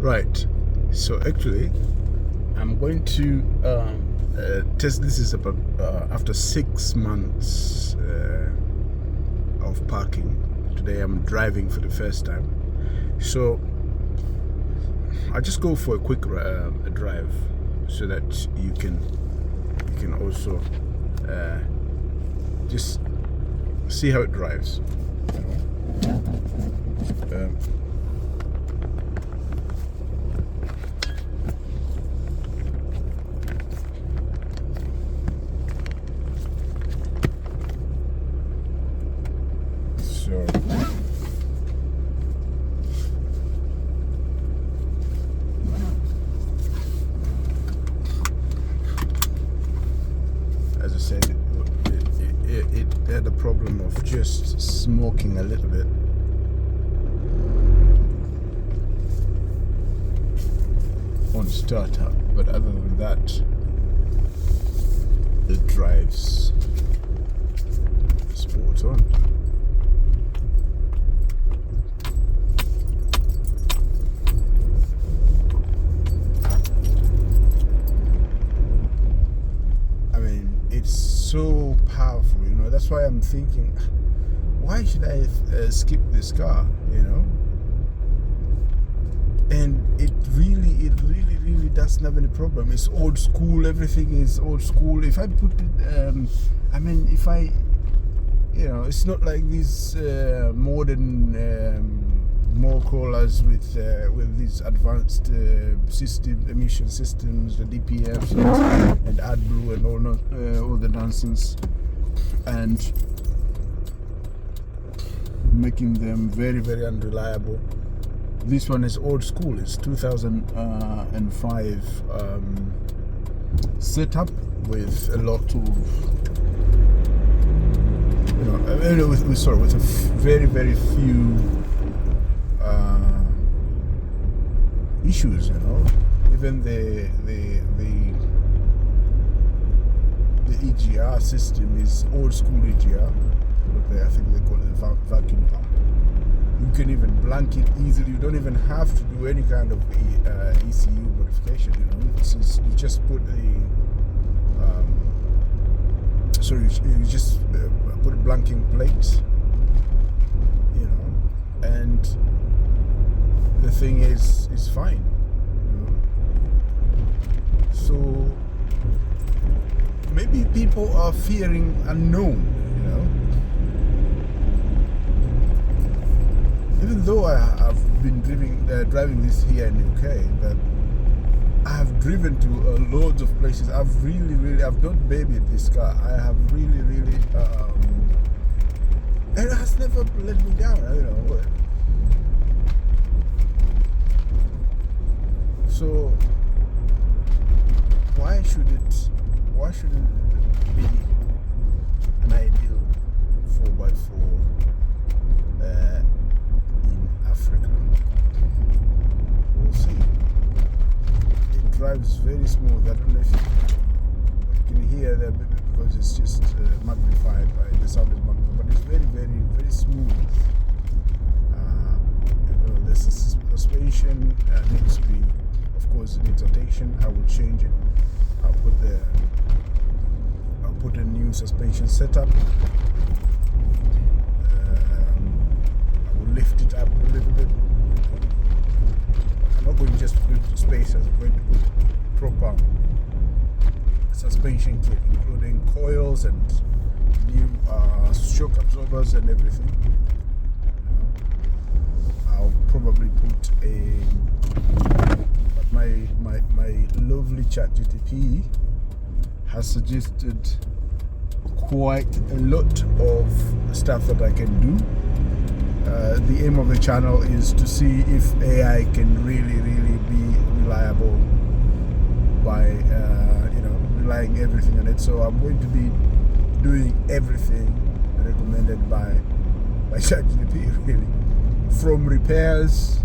Right. So actually, I'm going to test. This is about after 6 months of parking. Today I'm driving for the first time. So I just go for a quick drive so that you can also just see how it drives. So as I said, it had a problem of just smoking a little bit. On startup, but other than that, it drives sport on. I mean, it's so powerful, that's why I'm thinking, why should I skip this car, and it really doesn't have any problem. It's old school, everything is old school. If I put it, if I, it's not like these modern Corollars with these advanced emission systems, the DPFs and AdBlue and all the nonsense, and making them very, very unreliable. This one is old school. It's 2005 setup with a lot of, with a very, very few issues. Even the EGR system is old school EGR. I think they call it a vacuum pump. You can even blank it easily. You don't even have to do any kind of ECU modification. You just put you just put a blanking plate. And the thing is fine. So maybe people are fearing unknown. Even though I've been driving this here in the UK, but I have driven to loads of places. I've not babied this car. I have really, and it has never let me down. So why should it be an ideal 4x4 in Africa? We'll see. It drives very smooth. I don't know if you can hear that because it's just magnified by the sound is magnified, but it's very, very, very smooth. This suspension needs to be, of course, it needs rotation. I will change it. I'll put a new suspension setup. I will lift it up a little bit. I'm not going to just put spacers. I'm going to put proper suspension kit, including coils and new shock absorbers and everything. I'll probably put my lovely ChatGPT has suggested quite a lot of stuff that I can do. The aim of the channel is to see if AI can really be reliable by relying everything on it. So I'm going to be doing everything recommended by ChatGPT, really, from repairs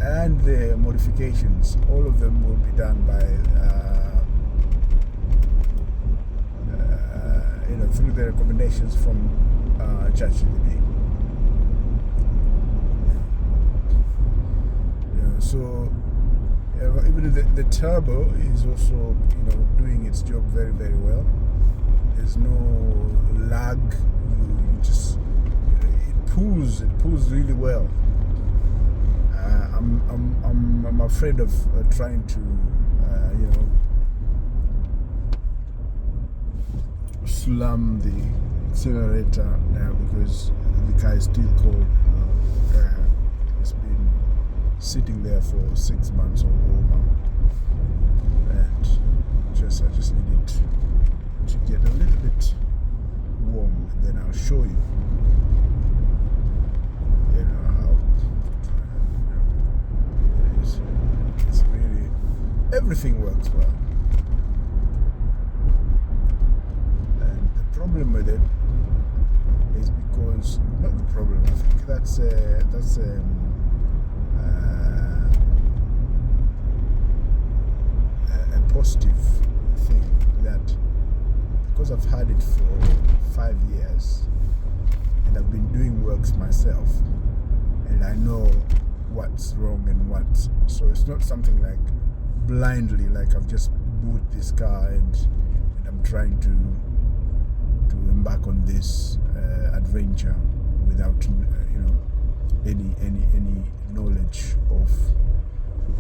and the modifications. All of them will be done by through the recommendations from ChatGPT. So Even the turbo is also, doing its job very, very well. There's no lag. You just it pulls really well. I'm afraid of trying to slam the accelerator now because the car is still cold. It's been sitting there for 6 months or over, and I just need it to get a little bit warm, and then I'll show you how it is. It's really, everything works well. And the problem with it is because, not the problem, I think that's a positive thing, that because I've had it for 5 years and I've been doing works myself and I know what's wrong and so it's not something like blindly, like I've just bought this car and I'm trying to embark on this adventure without any knowledge of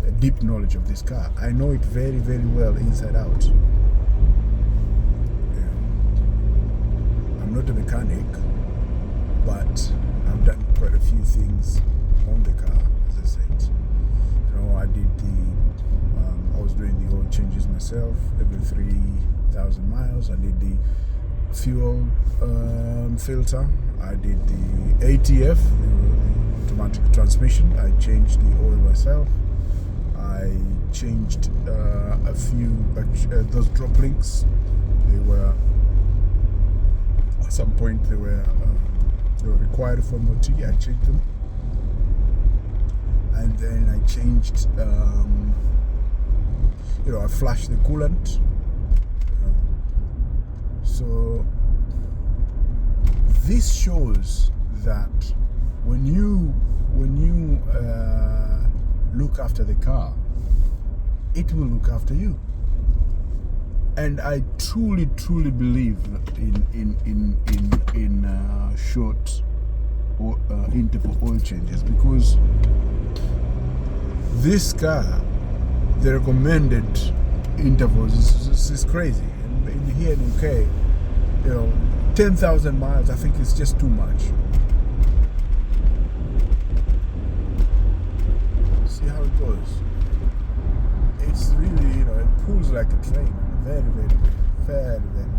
a deep knowledge of this car. I know it very, very well inside out. I'm not a mechanic, but I've done quite a few things on the car, as I said. I did I was doing the oil changes myself every 3,000 miles. I did the fuel filter. I did the ATF, the automatic transmission. I changed the oil myself. I changed a few those drop links. They were at some point they were required for MOT. I changed them, and then I changed. I flashed the coolant. So this shows that when you look after the car, it will look after you. And I truly believe in short interval oil changes, because this car, the recommended intervals is crazy. And here in UK, 10,000 miles, I think it's just too much. See how it goes. It's really, it pulls like a train. Very, very good. Very, very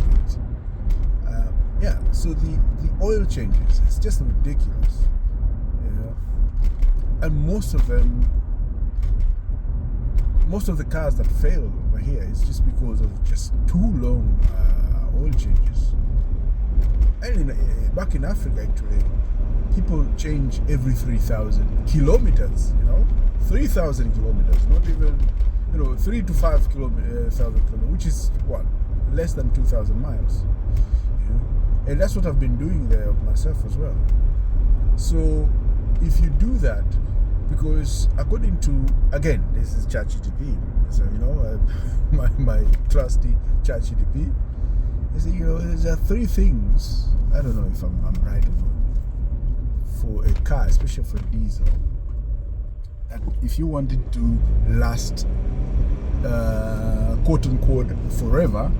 good. So the oil changes, it's just ridiculous. And most of the cars that fail over here is just because of just too long oil changes. And back in Africa, actually, people change every 3,000 kilometers. 3,000 kilometers, not even 3 to 5 thousand kilometers, which is what, less than 2,000 miles. And that's what I've been doing there myself as well. So if you do that, because according to, again, this is ChatGPT, so my trusty ChatGPT, there are 3 things. I don't know if I'm right or not, for a car, especially for diesel, that if you want it to last quote unquote forever,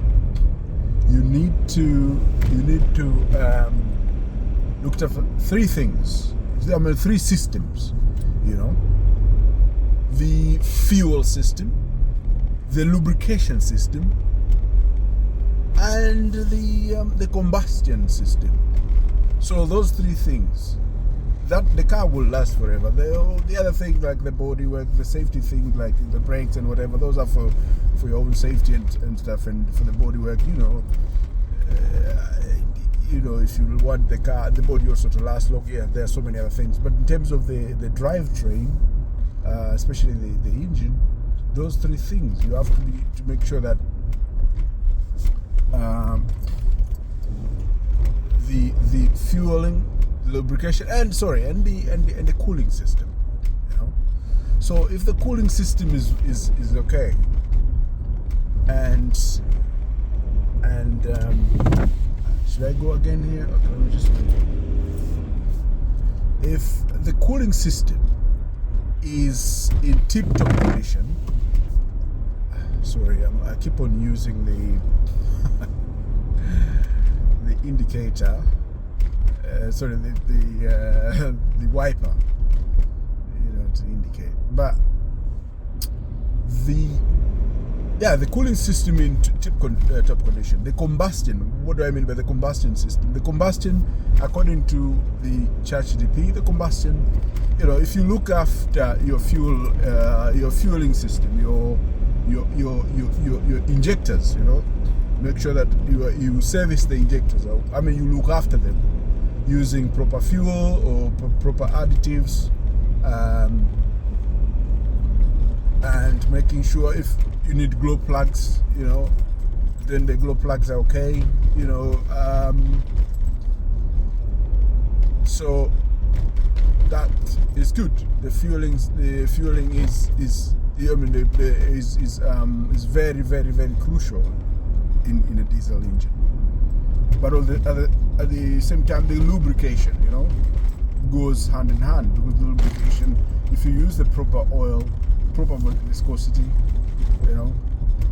you need to look at 3 things. 3 systems. The fuel system, the lubrication system, and the combustion system. So those 3 things, that the car will last forever. The other things, like the bodywork, the safety things, like the brakes and whatever, those are for your own safety and stuff, and for the bodywork, if you want the body also to last long, there are so many other things. But in terms of the drivetrain, especially the engine, those 3 things, you have to make sure that the fueling, lubrication, and the cooling system. So So if the cooling system is okay, and should I go again here? Okay, let me just wait. If the cooling system is in tip-top condition, sorry, I keep on using the the indicator, sorry, the wiper, to indicate. But the cooling system in top condition. The combustion. What do I mean by the combustion system? The combustion, according to the ChargeDP, the combustion. If you look after your fueling system, your injectors. Make sure that you service the injectors. I mean, you look after them using proper fuel or proper additives, and making sure if you need glow plugs, then the glow plugs are okay, so that is good. The fueling is very, very, very crucial in a diesel engine. But at the same time, the lubrication, goes hand in hand, because the lubrication, if you use the proper oil, proper viscosity,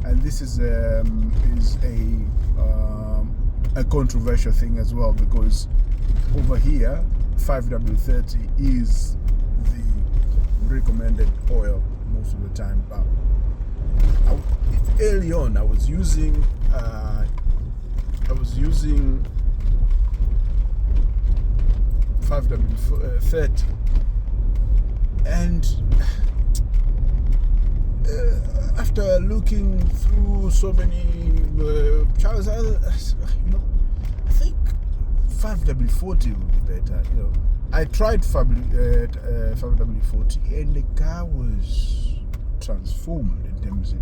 and this is a controversial thing as well, because over here 5W30 is the recommended oil most of the time. But early on I was using 5W30, and after looking through so many channels, I think 5W40 would be better. I tried 5W40, and the car was transformed in terms of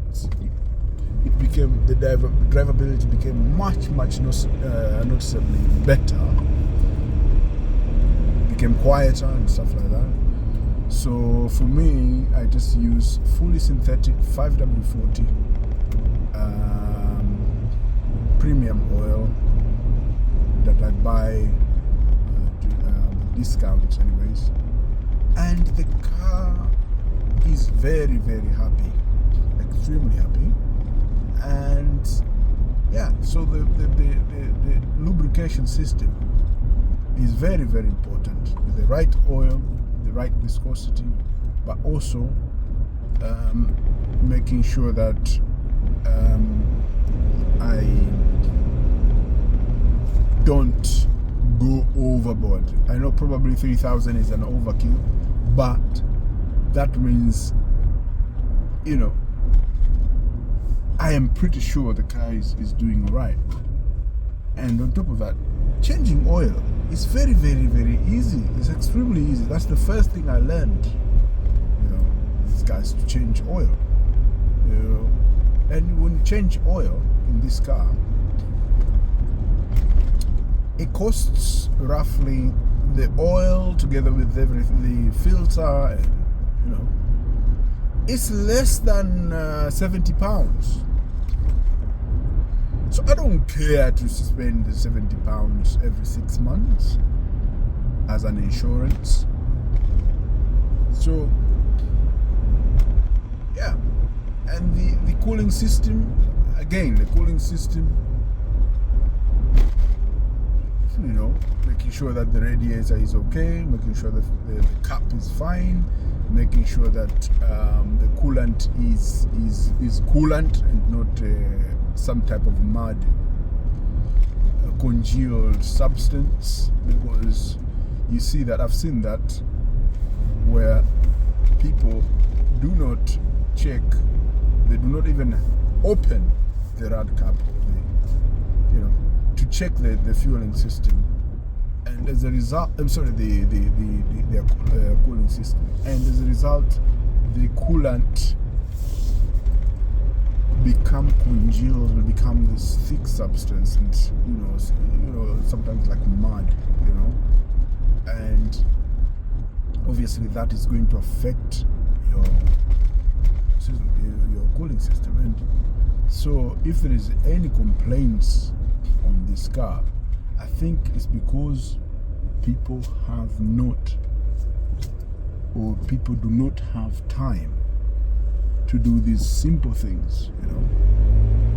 it became, the drivability became much noticeably better. Became quieter and stuff like that. So for me, I just use fully synthetic 5W40 premium oil that I buy discounts anyways, and the car is very, very happy, extremely happy. And so the lubrication system is very, very important, with the right oil, the right viscosity, but also making sure that I don't go overboard. I know probably 3,000 is an overkill, but that means, I am pretty sure the car is doing right. And on top of that, changing oil is very, very, very easy. It's extremely easy. That's the first thing I learned, these guys, to change oil. And when you change oil in this car, it costs roughly, the oil together with everything, the filter, and it's less than £70. So I don't care to spend the £70 every 6 months as an insurance. So and the cooling system, again, making sure that the radiator is okay, making sure that the cap is fine, making sure that the coolant is coolant and not some type of mud, congealed substance, because you see that, I've seen that, where people do not check, they do not even open the rad cap, to check the fueling system, and as a result, the cooling system, and as a result, the coolant become congealed, will become this thick substance, and sometimes like mud, and obviously that is going to affect cooling system. And so if there is any complaints on this car, I think it's because people have not, or people do not have time to do these simple things, you know,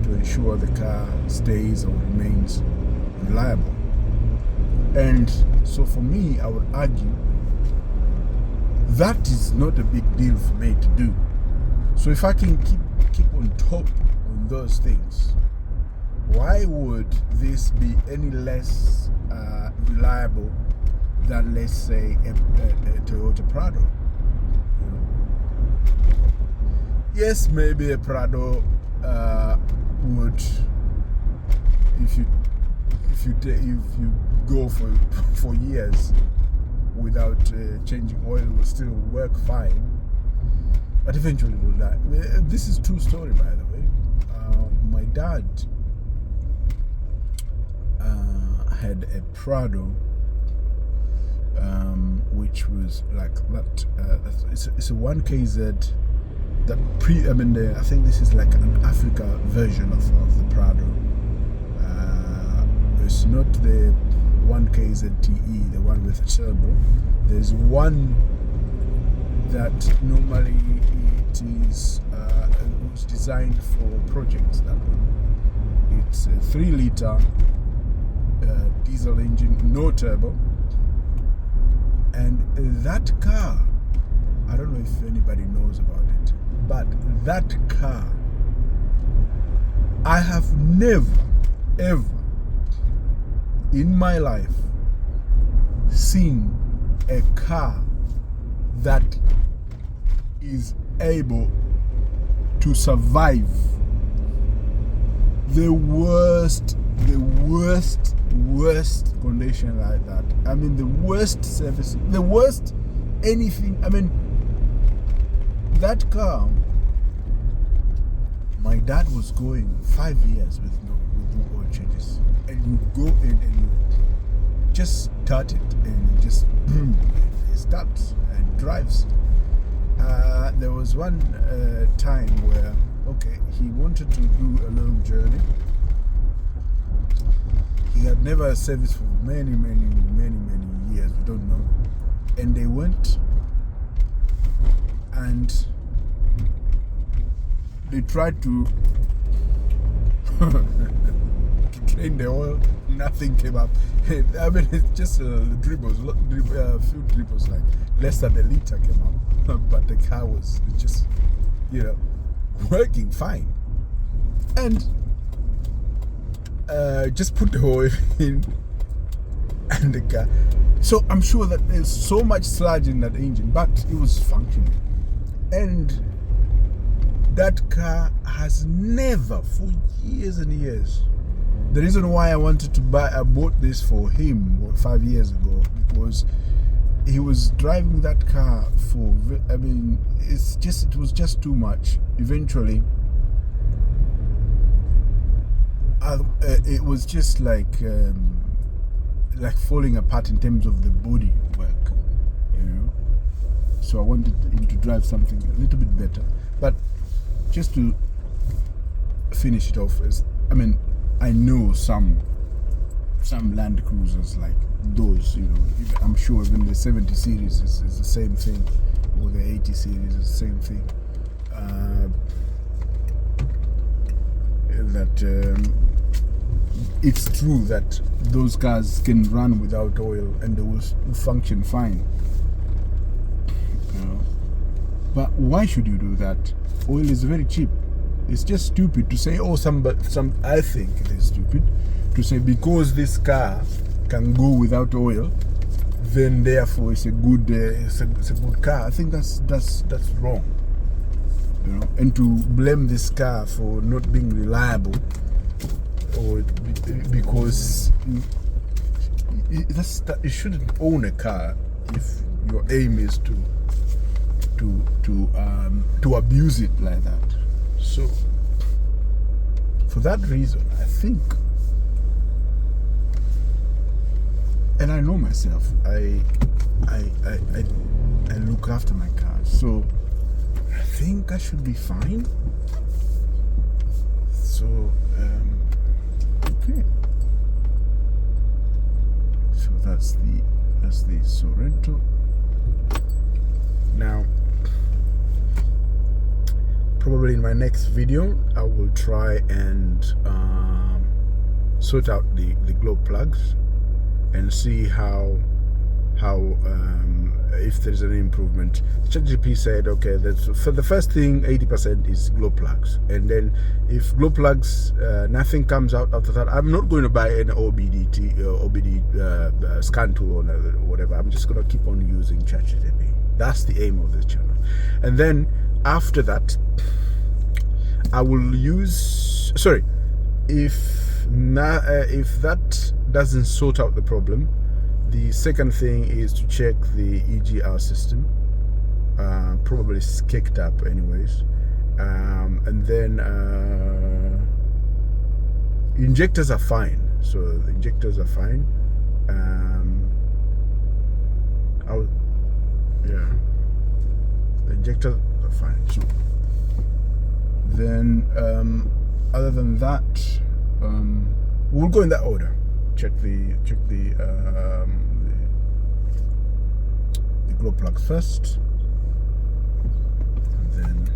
to ensure the car stays or remains reliable. And so for me, I would argue that is not a big deal for me to do. So if I can keep on top on those things, why would this be any less reliable than, let's say, a Toyota Prado? You know? Yes, maybe a Prado would, if you go for years without changing oil, will still work fine. But eventually it will die. This is true story, by the way. My dad had a Prado, which was like that. It's a 1KZ. I think this is like an Africa version of the Prado. It's not the 1KZTE, the one with a turbo. There's one that normally it was designed for projects. That one. It's a 3-liter diesel engine, no turbo. And that car, I don't know if anybody knows about it, but that car, I have never, ever in my life seen a car that is able to survive the worst condition like that. I mean, the worst service, the worst anything. I mean, that car, my dad was going 5 years with no oil changes, and you go in and you just start it and it just it starts and drives. There was one time where, okay, he wanted to do a long journey. He had never serviced for many years, we don't know. And they went and they tried to drain the oil, nothing came up. I mean, it's just dribbles, few dribbles, like less than a liter came up. But the car was just, working fine. And just put the oil in and the car. So I'm sure that there's so much sludge in that engine, but it was functioning. And that car has never, for years and years. The reason why I bought this for him 5 years ago, because he was driving that car for, I mean, it was just too much. Eventually, it was just like falling apart in terms of the body work, So I wanted him to drive something a little bit better. But just to finish it off, I know some Land Cruisers like those, I'm sure even the 70 series is the same thing, or the 80 series is the same thing. It's true that those cars can run without oil and they will function fine. But why should you do that? Oil is very cheap. It's just stupid to say, I think it is stupid to say because this car can go without oil, then therefore it's a good car. I think that's wrong. And to blame this car for not being reliable, or because you shouldn't own a car if your aim is to abuse it like that. So for that reason, I think, and I know myself, I look after my car, so I think I should be fine. So okay, so that's the Sorento. Now probably in my next video I will try and sort out the glow plugs and see how if there's an improvement. ChatGPT said, okay, that's for the first thing, 80% is glow plugs, and then if glow plugs nothing comes out after that, I'm not going to buy an OBD scan tool or whatever. I'm just going to keep on using ChatGPT. That's the aim of this channel. And then after that, I will use, sorry, if that doesn't sort out the problem, the second thing is to check the EGR system. Probably it's kicked up anyways. And then injectors are fine. So the injectors are fine. The injectors are fine. So then other than that, we'll go in that order. Check the glow plugs first, and then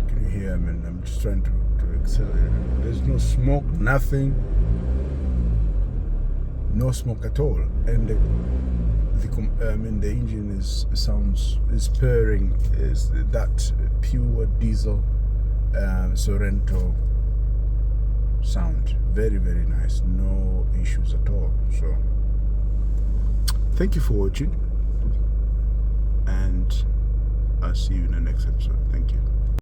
can you hear me? I'm just trying to accelerate. There's no smoke, nothing, no smoke at all, and the engine is purring. Is that pure diesel Sorento sound? Very, very nice. No issues at all. So thank you for watching, and I'll see you in the next episode. Thank you.